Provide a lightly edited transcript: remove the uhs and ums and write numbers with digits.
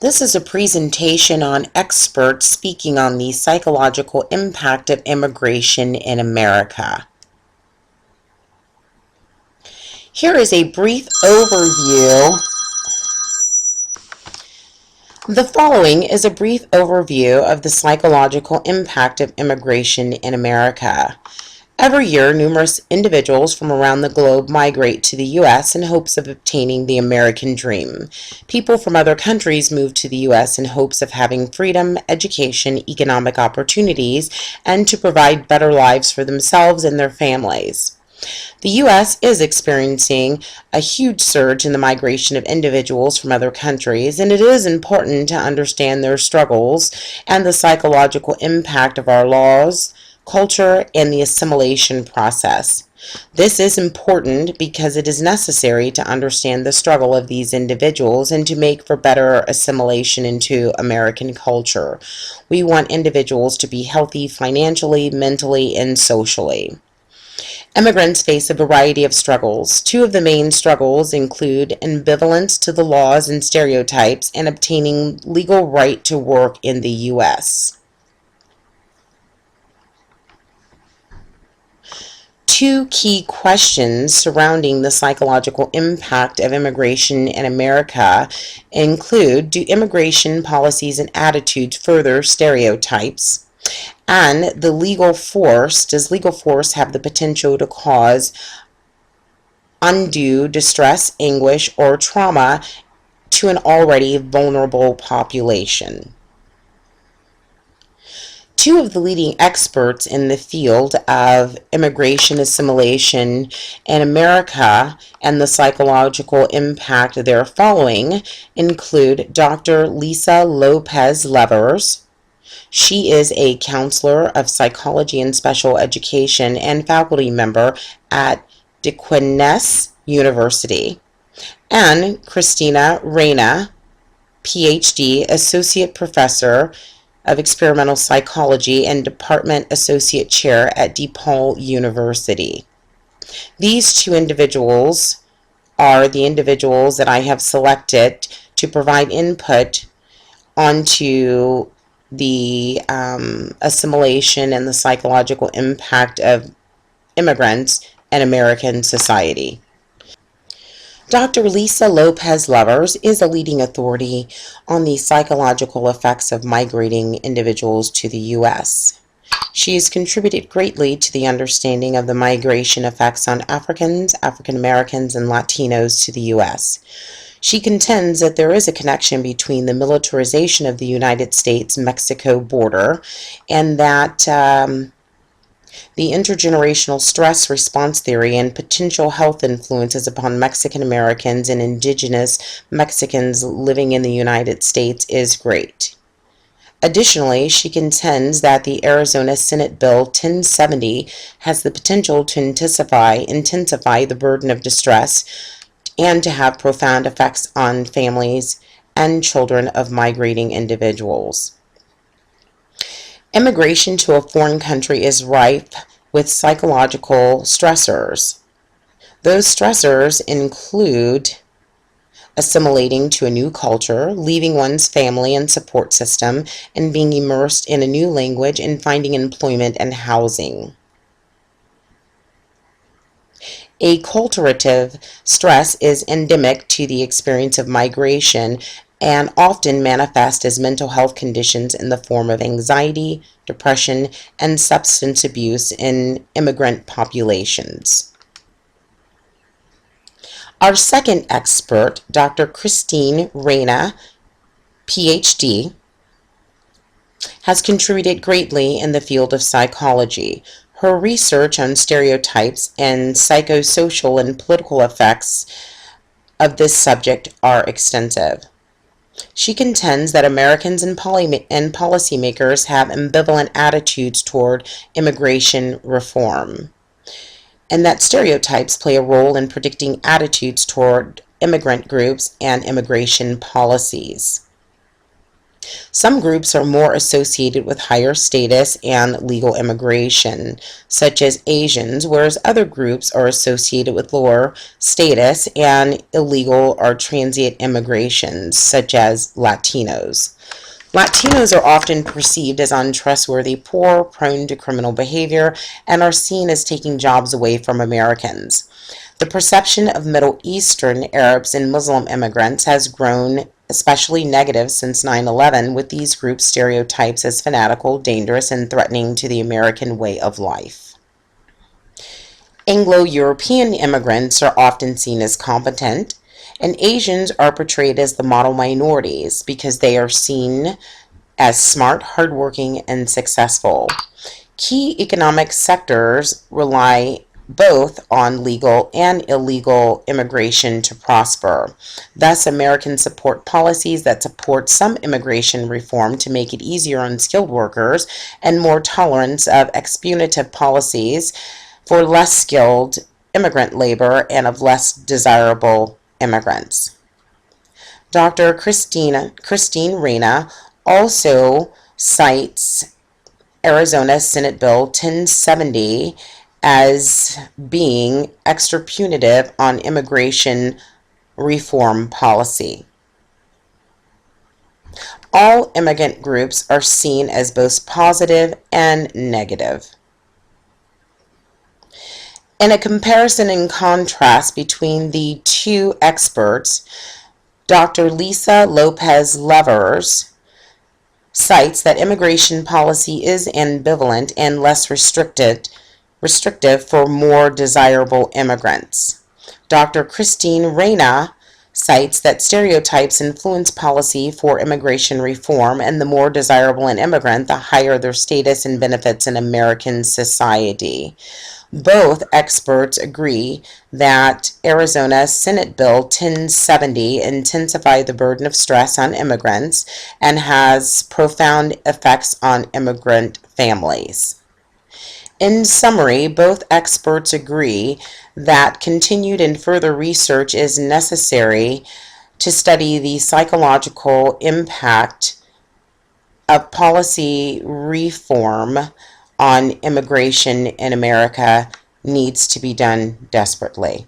This is a presentation on experts speaking on the psychological impact of immigration in America. Here is a brief overview. The following is a brief overview of the psychological impact of immigration in America. Every year, numerous individuals from around the globe migrate to the U.S. in hopes of obtaining the American dream. People from other countries move to the U.S. in hopes of having freedom, education, economic opportunities, and to provide better lives for themselves and their families. The U.S. is experiencing a huge surge in the migration of individuals from other countries, and it is important to understand their struggles and the psychological impact of our laws, culture, and the assimilation process. This is important because it is necessary to understand the struggle of these individuals and to make for better assimilation into American culture. We want individuals to be healthy financially, mentally, and socially. Immigrants face a variety of struggles. Two of the main struggles include ambivalence to the laws and stereotypes and obtaining legal right to work in the U.S. Two key questions surrounding the psychological impact of immigration in America include: do immigration policies and attitudes further stereotypes? And does legal force have the potential to cause undue distress, anguish, or trauma to an already vulnerable population? Two of the leading experts in the field of immigration assimilation in America and the psychological impact they're following include Dr. Lisa Lopez Levers. She is a counselor of psychology and special education and faculty member at Aquinas University, and Christina Reyna, PhD, associate professor of experimental psychology and department associate chair at DePaul University. These two individuals are the individuals that I have selected to provide input onto the assimilation and the psychological impact of immigrants in American society. Dr. Lisa Lopez Levers is a leading authority on the psychological effects of migrating individuals to the U.S. She has contributed greatly to the understanding of the migration effects on Africans, African Americans, and Latinos to the U.S. She contends that there is a connection between the militarization of the United States-Mexico border and that the intergenerational stress response theory and potential health influences upon Mexican Americans and indigenous Mexicans living in the United States is great. Additionally, she contends that the Arizona Senate Bill 1070 has the potential to intensify the burden of distress and to have profound effects on families and children of migrating individuals. Immigration to a foreign country is rife with psychological stressors. Those stressors include assimilating to a new culture, leaving one's family and support system, and being immersed in a new language and finding employment and housing. Acculturative stress is endemic to the experience of migration and often manifest as mental health conditions in the form of anxiety, depression, and substance abuse in immigrant populations. Our second expert, Dr. Christine Reyna, PhD, has contributed greatly in the field of psychology. Her research on stereotypes and psychosocial and political effects of this subject are extensive. She contends that Americans and policymakers have ambivalent attitudes toward immigration reform, and that stereotypes play a role in predicting attitudes toward immigrant groups and immigration policies. Some groups are more associated with higher status and legal immigration, such as Asians, whereas other groups are associated with lower status and illegal or transient immigrations, such as Latinos. Latinos are often perceived as untrustworthy, poor, prone to criminal behavior, and are seen as taking jobs away from Americans. The perception of Middle Eastern Arabs and Muslim immigrants has grown especially negative since 9/11, with these groups stereotypes as fanatical, dangerous, and threatening to the American way of life. Anglo-European immigrants are often seen as competent, and Asians are portrayed as the model minorities because they are seen as smart, hardworking, and successful. Key economic sectors rely both on legal and illegal immigration to prosper. Thus, Americans support policies that support some immigration reform to make it easier on skilled workers and more tolerance of exploitative policies for less skilled immigrant labor and of less desirable immigrants. Dr. Christine Reyna also cites Arizona Senate Bill 1070 as being extra punitive on immigration reform policy. All immigrant groups are seen as both positive and negative. In a comparison and contrast between the two experts, Dr. Lisa Lopez Levers cites that immigration policy is ambivalent and less restrictive for more desirable immigrants. Dr. Christine Reyna cites that stereotypes influence policy for immigration reform, and the more desirable an immigrant, the higher their status and benefits in American society. Both experts agree that Arizona Senate Bill 1070 intensifies the burden of stress on immigrants and has profound effects on immigrant families. In summary, both experts agree that continued and further research is necessary to study the psychological impact of policy reform on immigration in America needs to be done desperately.